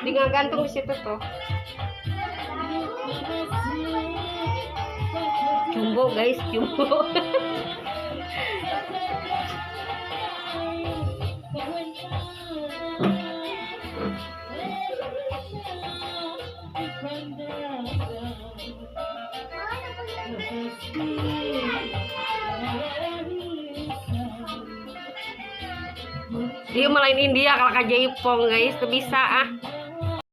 Tinggal gantung di situ tuh. Jumbo guys, jumbo. Dia malah India kalau kajaipong guys, tuh bisa ah.